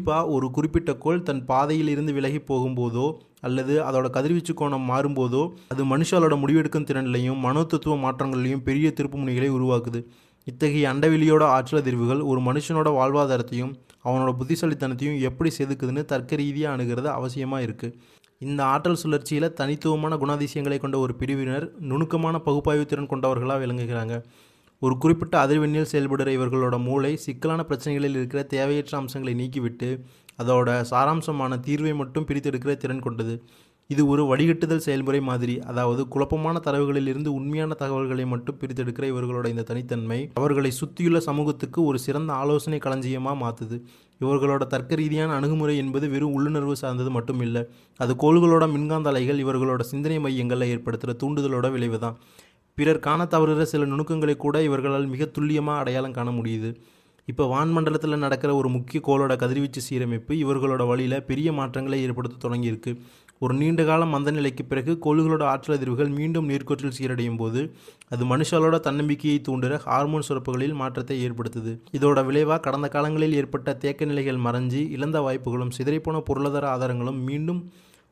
குறிப்பாக ஒரு குறிப்பிட்ட கோள் தன் பாதையில் இருந்து விலகி போகும்போதோ அல்லது அதோட கதிர்வீச்சு கோணம் மாறும்போதோ அது மனுஷாலோட முடிவெடுக்கும் திறன்லையும் மனோதத்துவ மாற்றங்கள்லையும் பெரிய திருப்புமுனைகளை உருவாக்குது. இத்தகைய அண்டவெளியோட ஆற்றல் அதிர்வுகள் ஒரு மனுஷனோட வாழ்வாதாரத்தையும் அவனோட புத்திசாலித்தனத்தையும் எப்படி செதுக்குதுன்னு தர்க்க ரீதியாக அணுகிறது அவசியமாக இருக்குது. இந்த ஆற்றல் சுழற்சியில் தனித்துவமான குணாதிசயங்களை கொண்ட ஒரு பிரிவினர் நுணுக்கமான பகுப்பாய்வு திறன் கொண்டவர்களாக விளங்குகிறாங்க. ஒரு குறிப்பிட்ட அதிர்வெண்ணில் செயல்படுகிற இவர்களோட மூளை சிக்கலான பிரச்சனைகளில் இருக்கிற தேவையற்ற அம்சங்களை நீக்கிவிட்டு அதோட சாராம்சமான தீர்வை மட்டும் பிரித்தெடுக்கிற திறன் கொண்டது. இது ஒரு வடிகட்டுதல் செயல்முறை மாதிரி, அதாவது குழப்பமான தரவுகளில் இருந்து உண்மையான தகவல்களை மட்டும் பிரித்தெடுக்கிற இவர்களோட இந்த தனித்தன்மை அவர்களை சுற்றியுள்ள சமூகத்துக்கு ஒரு சிறந்த ஆலோசனை களஞ்சியமாக மாற்றுது. இவர்களோட தர்க்க ரீதியான அணுகுமுறை என்பது வெறும் உள்ளுணர்வு சார்ந்தது மட்டும் இல்லை, அது கோள்களோட மின்காந்த அலைகள் இவர்களோட சிந்தனை மையங்களில் ஏற்படுத்துகிற தூண்டுதலோட விளைவு தான். பிறர் காண தவறுகிற சில நுணுக்கங்களை கூட இவர்களால் மிக துல்லியமாக அடையாளம் காண முடியுது. இப்போ வான்மண்டலத்தில் நடக்கிற ஒரு முக்கிய கோளோட கதிர்வீச்சு சீரமைப்பு இவர்களோட வழியில் பெரிய மாற்றங்களை ஏற்படுத்த தொடங்கியிருக்கு. ஒரு நீண்ட கால மந்த நிலைக்கு பிறகு கோள்களோட ஆற்றல் அதிர்வுகள் மீண்டும் நேர்கோட்டில் சீரடையும் போது அது மனுஷாலோட தன்னம்பிக்கையை தூண்டுகிற ஹார்மோன் சுரப்புகளில் மாற்றத்தை ஏற்படுத்துது. இதோட விளைவாக கடந்த காலங்களில் ஏற்பட்ட தேக்க நிலைகள் மறைஞ்சி இழந்த வாய்ப்புகளும் சிதறிப்போன பொருளாதார ஆதாரங்களும் மீண்டும்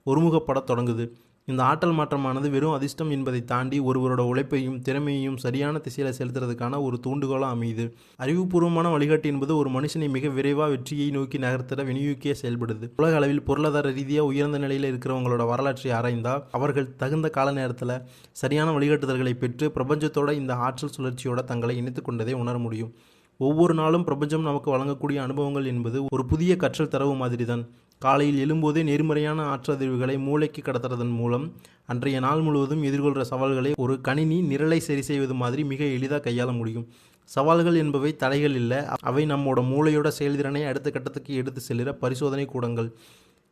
ஒருமுகப்பட தொடங்குது. இந்த ஆற்றல் மாற்றமானது வெறும் அதிர்ஷ்டம் என்பதை தாண்டி ஒருவரோட உழைப்பையும் திறமையையும் சரியான திசையில் செலுத்துறதுக்கான ஒரு தூண்டுகோலாக அமையுது. அறிவுபூர்வமான வழிகாட்டு என்பது ஒரு மனுஷனை மிக விரைவாக வெற்றியை நோக்கி நகர்த்திட விநியோகிக்க செயல்படுது. உலக அளவில் பொருளாதார ரீதியாக உயர்ந்த நிலையில் இருக்கிறவங்களோட வரலாற்றை ஆராய்ந்தால் அவர்கள் தகுந்த கால நேரத்தில் சரியான வழிகாட்டுதல்களை பெற்று பிரபஞ்சத்தோட இந்த ஆற்றல் சுழற்சியோட தங்களை இணைத்து கொண்டதை உணர முடியும். ஒவ்வொரு நாளும் பிரபஞ்சம் நமக்கு வழங்கக்கூடிய அனுபவங்கள் என்பது ஒரு புதிய கற்றல் தரவு மாதிரி தான். காலையில் எழும்போதே நேர்மறையான ஆற்றதிர்வுகளை மூளைக்கு கடத்துறதன் மூலம் அன்றைய நாள் முழுவதும் எதிர்கொள்கிற சவால்களை ஒரு கணினி நிரலை சரி செய்வது மாதிரி மிக எளிதாக கையாள முடியும். சவால்கள் என்பவை தடைகள் இல்லை, அவை நம்மோட மூளையோட செயல்திறனை அடுத்த கட்டத்துக்கு எடுத்து செல்கிற பரிசோதனை கூடங்கள்.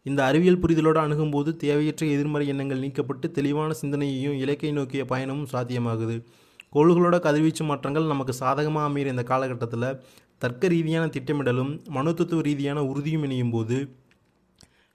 இந்த அறிவியல் புரிதலோடு அணுகும்போது தேவையற்ற எதிர்மறை எண்ணங்கள் நீக்கப்பட்டு தெளிவான சிந்தனையையும் இலக்கை நோக்கிய பயணமும் சாத்தியமாகுது. கோள்களோட கதிர்வீச்சு மாற்றங்கள் நமக்கு சாதகமாக அமைகிற இந்த காலகட்டத்தில் தர்க்க ரீதியான திட்டமிடலும் மனோதத்துவ ரீதியான உறுதியும் இணையும் போது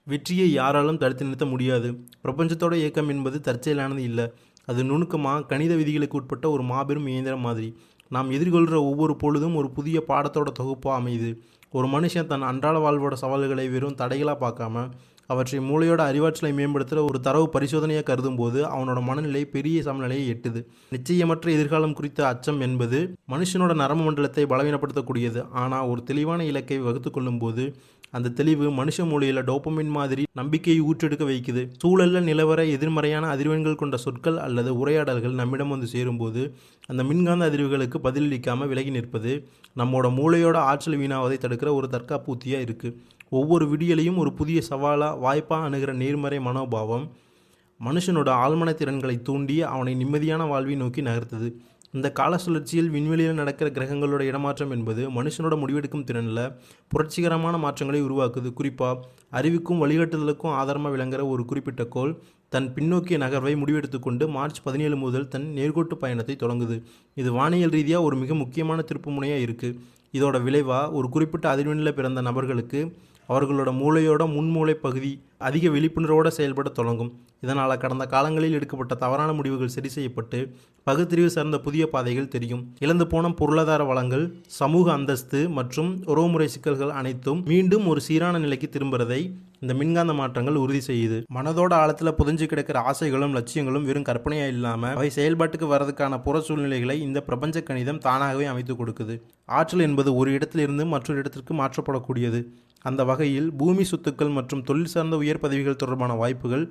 வெற்றியை யாராலும் தடுத்து நிறுத்த முடியாது. பிரபஞ்சத்தோட இயக்கம் என்பது தற்செயலானது இல்லை, அது நுணுக்கமாக கணித விதிகளுக்கு உட்பட்ட ஒரு மாபெரும் இயந்திரம் மாதிரி. நாம் எதிர்கொள்கிற ஒவ்வொரு பொழுதும் ஒரு புதிய பாடத்தோட தொகுப்பாக அமையுது. ஒரு மனுஷன் தன் அன்றாட வாழ்வோட சவால்களை வெறும் தடைகளாக பார்க்காம அவற்றை மூளையோட அறிவாற்றலை மேம்படுத்துகிற ஒரு தரவு பரிசோதனையாக கருதும் போது அவனோட மனநிலை பெரிய சமநிலையை எட்டுது. நிச்சயமற்ற எதிர்காலம் குறித்த அச்சம் என்பது மனுஷனோட நரம்பு மண்டலத்தை பலவீனப்படுத்தக்கூடியது. ஆனால் ஒரு தெளிவான இலக்கை வகுத்து கொள்ளும் போது அந்த தெளிவு மனுஷ மூளையில் டோபமின் மாதிரி நம்பிக்கையை ஊற்றெடுக்க வைக்குது. சூழலில் நிலவர எதிர்மறையான அதிர்வெண்கள் கொண்ட சொற்கள் அல்லது உரையாடல்கள் நம்மிடம் வந்து சேரும்போது அந்த மின்காந்த அதிர்வுகளுக்கு பதிலளிக்காமல் விலகி நிற்பது நம்மோட மூளையோட ஆற்றல் வீணாவதை தடுக்கிற ஒரு தற்காப்பு உத்தியாக இருக்குது. ஒவ்வொரு விடியலையும் ஒரு புதிய சவாலாக வாய்ப்பாக அணுகிற நேர்மறை மனோபாவம் மனுஷனோட ஆழ்மன திறன்களை தூண்டி அவனை நிம்மதியான வாழ்வை நோக்கி நகர்த்துது. இந்த கால சுழற்சியில் விண்வெளியில் நடக்கிற கிரகங்களோட இடமாற்றம் என்பது மனுஷனோட முடிவெடுக்கும் திறனில் புரட்சிகரமான மாற்றங்களை உருவாக்குது. குறிப்பாக அறிவுக்கும் வழிகாட்டுதலுக்கும் ஆதாரமாக விளங்குகிற ஒரு குறிப்பிட்ட கோள் தன் பின்னோக்கிய நகர்வை முடிவெடுத்துக்கொண்டு மார்ச் 17 முதல் தன் நேர்கோட்டு பயணத்தை தொடங்குது. இது வானியல் ரீதியாக ஒரு மிக முக்கியமான திருப்பு முனையாக இருக்குது. இதோட விளைவாக ஒரு குறிப்பிட்ட அதிர்வெண்ணில் பிறந்த நபர்களுக்கு அவர்களோட மூளையோட முன்மூளை பகுதி அதிக விழிப்புணர்வோடு செயல்பட தொடங்கும். இதனால் கடந்த காலங்களில் எடுக்கப்பட்ட தவறான முடிவுகள் சரி செய்யப்பட்டு பகுத்தறிவு சார்ந்த புதிய பாதைகள் தெரியும். இழந்து போன பொருளாதார வளங்கள், சமூக அந்தஸ்து மற்றும் உறவுமுறை சிக்கல்கள் அனைத்தும் மீண்டும் ஒரு சீரான நிலைக்கு திரும்புறதை இந்த மின்காந்த மாற்றங்கள் உறுதி செய்யுது. மனதோட ஆழத்தில் புதைஞ்சு கிடக்கிற ஆசைகளும் லட்சியங்களும் வெறும் கற்பனையாக இல்லாமல் அவை செயல்பாட்டுக்கு வர்றதுக்கான புற சூழ்நிலைகளை இந்த பிரபஞ்ச கணிதம் தானாகவே அமைத்து கொடுக்குது. ஆற்றல் என்பது ஒரு இடத்திலிருந்து மற்றொரு இடத்திற்கு மாற்றப்படக்கூடியது. அந்த வகையில் பூமி சொத்துக்கள் மற்றும் தொழில் சார்ந்த உயர் பதவிகள் தொடர்பான வாய்ப்புகள்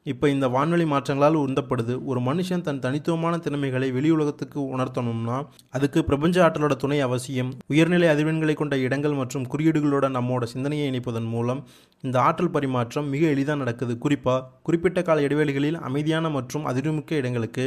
இப்போ இந்த வான்வெளி மாற்றங்களால் உந்தப்படுது. ஒரு மனுஷன் தன் தனித்துவமான திறமைகளை வெளி உலகத்துக்கு உணர்த்தணும்னா அதுக்கு பிரபஞ்ச ஆற்றலோட துணை அவசியம். உயர்நிலை அதிர்வெண்களை கொண்ட இடங்கள் மற்றும் குறியீடுகளோட நம்மோட சிந்தனையை இணைப்பதன் மூலம் இந்த ஆற்றல் பரிமாற்றம் மிக எளிதாக நடக்குது. குறிப்பாக குறிப்பிட்ட கால இடைவெளிகளில் அமைதியான மற்றும் அதிர்வுமிக்க இடங்களுக்கு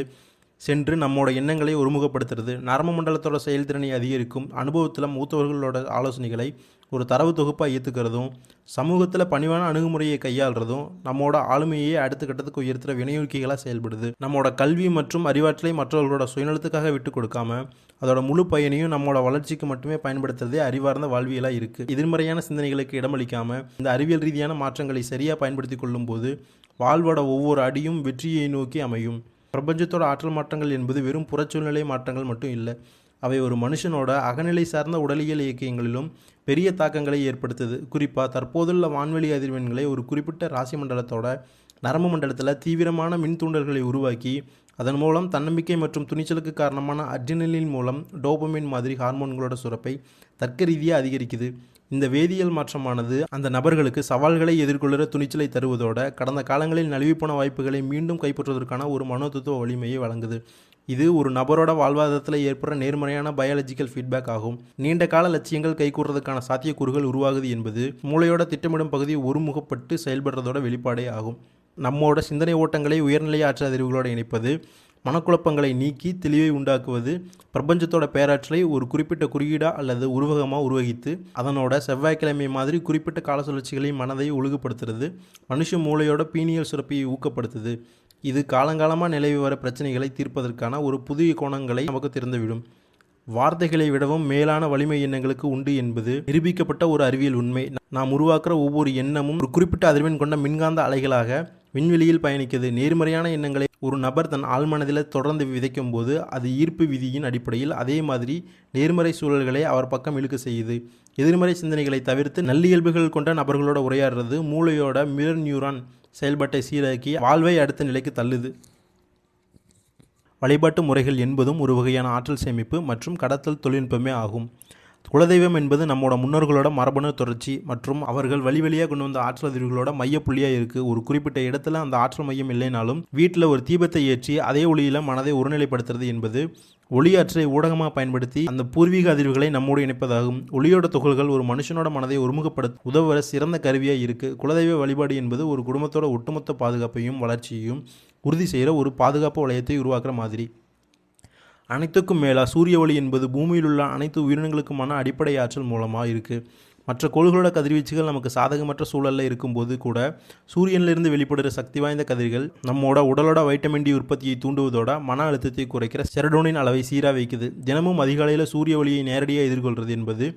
சென்று நம்மோட எண்ணங்களை ஒருமுகப்படுத்துறது நரம்பு மண்டலத்தோட செயல்திறனை அதிகரிக்கும். அனுபவத்தில் மூத்தவர்களோட ஆலோசனைகளை ஒரு தரவு தொகுப்பாக ஏற்றுக்கிறதும் சமூகத்தில் பணிவான அணுகுமுறையை கையாளுறதும் நம்மோட ஆளுமையை அடுத்த கட்டத்துக்கு உயர்த்துகிற விநியோகிகளாக செயல்படுது. நம்மோட கல்வி மற்றும் அறிவாற்றலை மற்றவர்களோட சுயநலத்துக்காக விட்டு கொடுக்காம அதோட முழு பயனையும் நம்மளோட வளர்ச்சிக்கு மட்டுமே பயன்படுத்துறதே அறிவார்ந்த வாழ்வியலாக இருக்குது. எதிர்மறையான சிந்தனைகளுக்கு இடமளிக்காமல் இந்த அறிவியல் ரீதியான மாற்றங்களை சரியாக பயன்படுத்தி கொள்ளும் போது வாழ்வோட ஒவ்வொரு அடியும் வெற்றியை நோக்கி அமையும். பிரபஞ்சத்தோட ஆற்றல் மாற்றங்கள் என்பது வெறும் புறச்சூழ்நிலை மாற்றங்கள் மட்டும் இல்லை, அவை ஒரு மனுஷனோட அகநிலை சார்ந்த உடலியல் இயக்கங்களிலும் பெரிய தாக்கங்களை ஏற்படுத்துது. குறிப்பாக தற்போதுள்ள வான்வெளி அதிர்வெண்களை ஒரு குறிப்பிட்ட ராசி மண்டலத்தோட நரம்பு மண்டலத்தில் தீவிரமான மின் தூண்டல்களை உருவாக்கி அதன் மூலம் தன்னம்பிக்கை மற்றும் துணிச்சலுக்கு காரணமான அட்ரினலின் மூலம் டோபமைன் மாதிரி ஹார்மோன்களோட சுரப்பை தர்க்க ரீதியாக அதிகரிக்குது. இந்த வேதியியல் மாற்றமானது அந்த நபர்களுக்கு சவால்களை எதிர்கொள்கிற துணிச்சலை தருவதோட கடந்த காலங்களில் நழுவிப்போன வாய்ப்புகளை மீண்டும் கைப்பற்றுவதற்கான ஒரு மனோதத்துவ வலிமையை வழங்குது. இது ஒரு நபரோட வாழ்வாதாரத்தில் ஏற்படுற நேர்மறையான பயாலஜிக்கல் ஃபீட்பேக் ஆகும். நீண்ட கால லட்சியங்கள் கைகூறுறதுக்கான சாத்தியக்கூறுகள் உருவாகுது என்பது மூளையோட திட்டமிடும் பகுதி ஒருமுகப்பட்டு செயல்படுறதோட வெளிப்பாடே ஆகும். நம்மோட சிந்தனை ஓட்டங்களை உயர்நிலை ஆற்றல் அதிர்வுகளோடு இணைப்பது, மனக்குழப்பங்களை நீக்கி தெளிவை உண்டாக்குவது, பிரபஞ்சத்தோட பேராற்றலை ஒரு குறிப்பிட்ட குறியீடா அல்லது உருவகமாக உருவகித்து அதனோட செவ்வாய்க்கிழமை மாதிரி குறிப்பிட்ட கால சுழற்சிகளை மனதை ஒழுங்குபடுத்துறது, மனுஷ மூளையோட பீனியல் சுரப்பியை ஊக்கப்படுத்துது. இது காலங்காலமாக நிலவி வர பிரச்சனைகளை தீர்ப்பதற்கான ஒரு புதிய கோணங்களை நமக்கு திறந்துவிடும். வார்த்தைகளை விடவும் மேலான வலிமை எண்ணங்களுக்கு உண்டு என்பது நிரூபிக்கப்பட்ட ஒரு அறிவியல் உண்மை. நாம் உருவாக்குற ஒவ்வொரு எண்ணமும் ஒரு குறிப்பிட்ட அதிர்வெண் கொண்ட மின்காந்த அலைகளாக விண்வெளியில் பயணிக்குது. நேர்மறையான எண்ணங்களை ஒரு நபர் தன் ஆழ்மனதில் தொடர்ந்து விதைக்கும் போது அது ஈர்ப்பு விதியின் அடிப்படையில் அதே மாதிரி நேர்மறை சூழல்களை அவர் பக்கம் இழுக்க செய்யுது. எதிர்மறை சிந்தனைகளை தவிர்த்து நல்லியல்புகள் கொண்ட நபர்களோட உரையாடுறது மூளையோட மிரர் நியூரான் செயல்பாட்டை சீராக்கி வாழ்வை அடுத்த நிலைக்கு தள்ளுது. வழிபாட்டு முறைகள் என்பதும் ஒரு வகையான ஆற்றல் சேமிப்பு மற்றும் கடத்தல் தொழில்நுட்பமே ஆகும். குலதெய்வம் என்பது நம்மளோட முன்னோர்களோட மரபணு தொடர்ச்சி மற்றும் அவர்கள் வழியாக கொண்டு வந்த ஆற்றல் அதிர்வுகளோட மையப்புள்ளியாக இருக்குது. ஒரு குறிப்பிட்ட இடத்துல அந்த ஆற்றல் மையம் இல்லைனாலும் வீட்டில் ஒரு தீபத்தை ஏற்றி அதே ஒளியில் மனதை ஒருநிலைப்படுத்துறது என்பது ஒளியாற்றலை ஊடகமாக பயன்படுத்தி அந்த பூர்வீக அதிர்வுகளை நம்மோடு இணைப்பதாகும். ஒளியோட துகள்கள் ஒரு மனுஷனோட மனதை ஒருமுகப்படுத்த உதவுற சிறந்த கருவியாக இருக்குது. குலதெய்வ வழிபாடு என்பது ஒரு குடும்பத்தோட ஒட்டுமொத்த பாதுகாப்பையும் வளர்ச்சியையும் உறுதி செய்கிற ஒரு பாதுகாப்பு வளையத்தை உருவாக்குற மாதிரி. அனைத்துக்கும் மேலாக சூரிய ஒளி என்பது பூமியில் உள்ள அனைத்து உயிரினங்களுக்குமான அடிப்படை ஆற்றல் மூலமாக இருக்குது. மற்ற கோள்களோட கதிர்வீச்சுகள் நமக்கு சாதகமற்ற சூழலில் இருக்கும்போது கூட சூரியனிலிருந்து வெளிப்படுகிற சக்தி வாய்ந்த கதிர்கள் நம்மோட உடலோட வைட்டமின் டி உற்பத்தியை தூண்டுவதோட மன அழுத்தத்தை குறைக்கிற செரடோனின் அளவை சீராக வைக்குது. தினமும் அதிகாலையில் சூரிய ஒளியை நேரடியாக எதிர்கொள்கிறது என்பது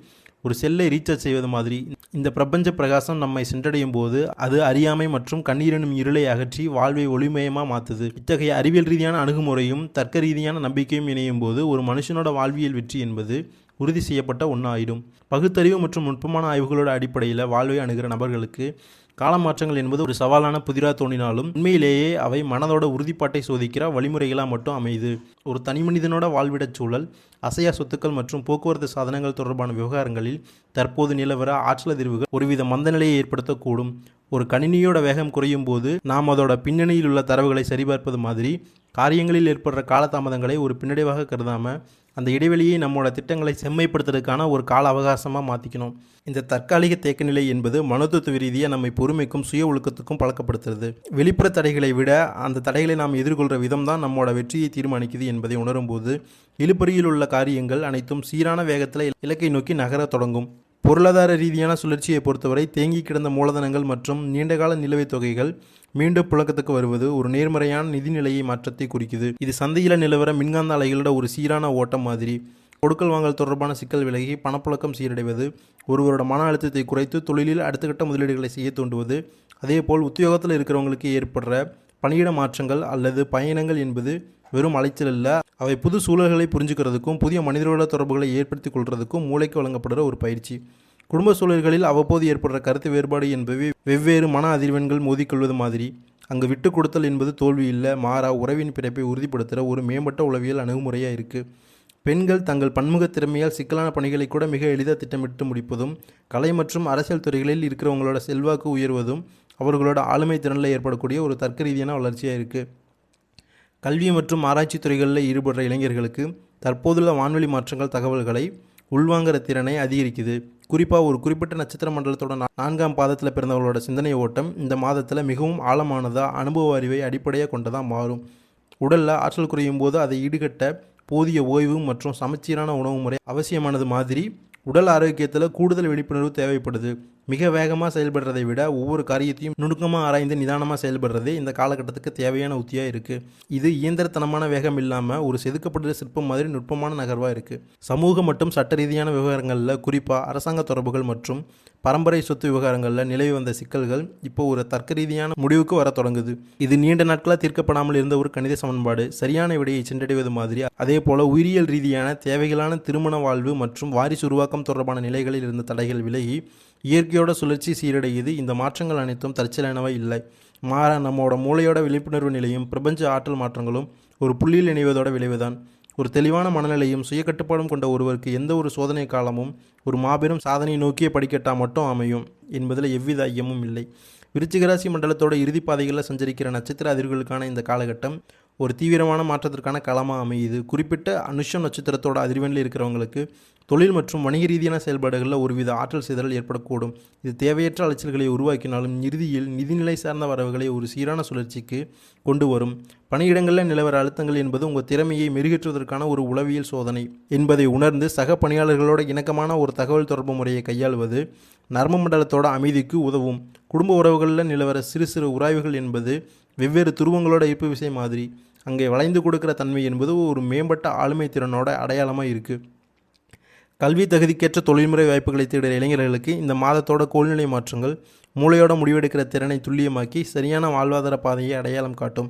ஒரு செல்லை ரீசார்ஜ் செய்வது மாதிரி. இந்த பிரபஞ்ச பிரகாசம் நம்மை சென்றடையும் போது அது அறியாமை மற்றும் கண்ணீரெனும் இருளை அகற்றி வாழ்வை ஒளிமயமாக மாற்றுது. இத்தகைய அறிவியல் ரீதியான அணுகுமுறையும் தர்க்க ரீதியான நம்பிக்கையும் இணையும் போது ஒரு மனுஷனோட வாழ்வியல் வெற்றி என்பது உறுதி செய்யப்பட்ட ஒன்றாயிடும். பகுத்தறிவு மற்றும் நுட்பமான ஆய்வுகளோட அடிப்படையில் வாழ்வை அணுகிற நபர்களுக்கு காலமாற்றங்கள் என்பது ஒரு சவாலான புதிராக தோன்றினாலும் உண்மையிலேயே அவை மனதோட உறுதிப்பாட்டை சோதிக்கிற வழிமுறைகளாக மட்டும் அமையுது. ஒரு தனி மனிதனோட வாழ்விடச் சூழல், அசையா சொத்துக்கள் மற்றும் போக்குவரத்து சாதனங்கள் தொடர்பான விவகாரங்களில் தற்போது நிலவர ஆற்றல் அதிர்வுகள் ஒருவித மந்தநிலையை ஏற்படுத்தக்கூடும். ஒரு கணினியோட வேகம் குறையும் போது நாம் அதோட பின்னணியில் உள்ள தரவுகளை சரிபார்ப்பது மாதிரி காரியங்களில் ஏற்படுற காலதாமதங்களை ஒரு பின்னடைவாக கருதாமல் அந்த இடைவெளியை நம்மளோட திட்டங்களை செம்மைப்படுத்துறதுக்கான ஒரு கால அவகாசமாக மாற்றிக்கணும். இந்த தற்காலிக தேக்கநிலை என்பது மனோதத்துவ ரீதியாக நம்மை பொறுமைக்கும் சுய ஒழுக்கத்துக்கும் பழக்கப்படுத்துறது. வெளிப்புற தடைகளை விட அந்த தடைகளை நாம் எதிர்கொள்கிற விதம் தான் நம்மளோட வெற்றியை தீர்மானிக்குது என்பதை உணரும்போது இழுபறியில் உள்ள காரியங்கள் அனைத்தும் சீரான வேகத்தில் இலக்கை நோக்கி நகர தொடங்கும். பொருளாதார ரீதியான சுழற்சியை பொறுத்தவரை தேங்கி கிடந்த மூலதனங்கள் மற்றும் நீண்டகால நிலுவைத் தொகைகள் மீண்டும் புழக்கத்துக்கு வருவது ஒரு நேர்மறையான நிதிநிலையை மாற்றத்தை குறிக்குது. இது சந்தையில் நிலவர மின்காந்த அலைகளோட ஒரு சீரான ஓட்டம் மாதிரி. கொடுக்கல் வாங்கல் தொடர்பான சிக்கல் விலகி பணப்புழக்கம் சீரடைவது, ஒருவரோட மன அழுத்தத்தை குறைத்து தொழிலில் அடுத்த கட்ட முதலீடுகளை செய்ய தூண்டுவது, அதேபோல் உத்தியோகத்தில் இருக்கிறவங்களுக்கு ஏற்படுற பணியிட மாற்றங்கள் அல்லது பயணங்கள் என்பது வெறும் அலைச்சல் இல்லை, அவை புது சூழல்களை புரிஞ்சுக்கிறதுக்கும் புதிய மனிதர்களோட தொடர்புகளை ஏற்படுத்தி கொள்வதற்கும் மூளைக்கு வழங்கப்படுற ஒரு பயிற்சி. குடும்ப சூழல்களில் அவ்வப்போது ஏற்படுற கருத்து வேறுபாடு என்பவை வெவ்வேறு மன அதிர்வெண்கள் மோதிக்கொள்வது மாதிரி. அங்கு விட்டு கொடுத்தல் என்பது தோல்வி இல்லை, மாறா உறவின் பிறப்பை உறுதிப்படுத்துகிற ஒரு மேம்பட்ட உளவியல் அணுகுமுறையாக இருக்குது. பெண்கள் தங்கள் பன்முக திறமையால் சிக்கலான பணிகளை கூட மிக எளிதாக திட்டமிட்டு முடிப்பதும், கலை மற்றும் அரசியல் துறைகளில் இருக்கிறவங்களோட செல்வாக்கு உயர்வதும் அவர்களோட ஆளுமை திறனில் ஏற்படக்கூடிய ஒரு தர்க்க ரீதியான வளர்ச்சியாக இருக்குது. கல்வி மற்றும் ஆராய்ச்சி துறைகளில் ஈடுபடுற இளைஞர்களுக்கு தற்போதுள்ள வான்வெளி மாற்றங்கள் தகவல்களை உள்வாங்கிற திறனை அதிகரிக்குது. குறிப்பாக ஒரு குறிப்பிட்ட நட்சத்திர மண்டலத்தோட 4ஆம் பாதத்தில் பிறந்தவர்களோட சிந்தனை ஓட்டம் இந்த மாதத்தில் மிகவும் ஆழமானதாக அனுபவ அறிவை அடிப்படையாக கொண்டதாக மாறும். உடலில் ஆற்றல் குறையும் போது அதை ஈடுகட்ட போதிய ஓய்வு மற்றும் சமச்சீரான உணவு முறை அவசியமானது மாதிரி உடல் ஆரோக்கியத்தில் கூடுதல் விழிப்புணர்வு தேவைப்படுது. மிக வேகமாக செயல்படுறதை விட ஒவ்வொரு காரியத்தையும் நுணுக்கமாக ஆராய்ந்து நிதானமாக செயல்படுறதே இந்த காலகட்டத்துக்கு தேவையான உத்தியாக இருக்குது. இது இயந்திரத்தனமான வேகம் இல்லாமல் ஒரு செதுக்கப்படுற சிற்பம் மாதிரி நுட்பமான நகர்வாக இருக்குது. சமூக மற்றும் சட்ட ரீதியான விவகாரங்களில் குறிப்பாக அரசாங்க தொடர்புகள் மற்றும் பரம்பரை சொத்து விவகாரங்களில் நிலவி வந்த சிக்கல்கள் இப்போ ஒரு தர்க்க ரீதியான முடிவுக்கு வர தொடங்குது. இது நீண்ட நாட்களாக தீர்க்கப்படாமல் இருந்த ஒரு கணித சமன்பாடு சரியான விடையை சென்றடைவது மாதிரி, அதே போல உயிரியல் ரீதியான தேவைகளான திருமண வாழ்வு மற்றும் வாரிசு உருவாக்கம் தொடர்பான நிலைகளில் இருந்த தடைகள் விலகி இயற்கையோட சுழற்சி சீரடையுது. இந்த மாற்றங்கள் அனைத்தும் தற்செயலானவை இல்லை, மாற நம்மளோட மூளையோட விழிப்புணர்வு நிலையும் பிரபஞ்ச ஆற்றல் மாற்றங்களும் ஒரு புள்ளியில் இணைவதோட விளைவுதான். ஒரு தெளிவான மனநிலையும் சுய கட்டுப்பாடும் கொண்ட ஒருவருக்கு எந்த ஒரு சோதனை காலமும் ஒரு மாபெரும் சாதனை நோக்கிய படிக்கட்டாக மட்டும் அமையும் என்பதில் எவ்வித ஐயமும் இல்லை. விருச்சிக ராசி மண்டலத்தோட இறுதி பாதைகளில் சஞ்சரிக்கிற நட்சத்திர அதிர்வுகளுக்கான இந்த காலகட்டம் ஒரு தீவிரமான மாற்றத்திற்கான களமாக அமையுது. குறிப்பிட்ட அனுஷம் நட்சத்திரத்தோட அதிர்வெண்ணில் இருக்கிறவங்களுக்கு தொழில் மற்றும் வணிக ரீதியான செயல்பாடுகளில் ஒருவித ஆற்றல் சிதறல் ஏற்படக்கூடும். இது தேவையற்ற அலைச்சல்களை உருவாக்கினாலும் இறுதியில் நிதிநிலை சார்ந்த வரவுகளை ஒரு சீரான சுழற்சிக்கு கொண்டு வரும். பணியிடங்களில் நிலவர அழுத்தங்கள் என்பது உங்கள் திறமையை மெருகேற்றுவதற்கான ஒரு உளவியல் சோதனை என்பதை உணர்ந்து சக பணியாளர்களோட இணக்கமான ஒரு தகவல் தொடர்பு முறையை கையாளுவது நர்ம மண்டலத்தோட அமைதிக்கு உதவும். குடும்ப உறவுகளில் நிலவர சிறு சிறு உராய்வுகள் என்பது வெவ்வேறு துருவங்களோட ஈர்ப்பு விசை மாதிரி அங்கே வளைந்து கொடுக்கிற தன்மை என்பது ஒரு மேம்பட்ட ஆளுமை திறனோட அடையாளமாக இருக்குது. கல்வி தகுதிக்கேற்ற தொழில்முறை வாய்ப்புகளை தேடுகிற இளைஞர்களுக்கு இந்த மாதத்தோட கோல்நிலை மாற்றங்கள் மூளையோட முடிவெடுக்கிற திறனை துல்லியமாக்கி சரியான வாழ்வாதார பாதையை அடையாளம் காட்டும்.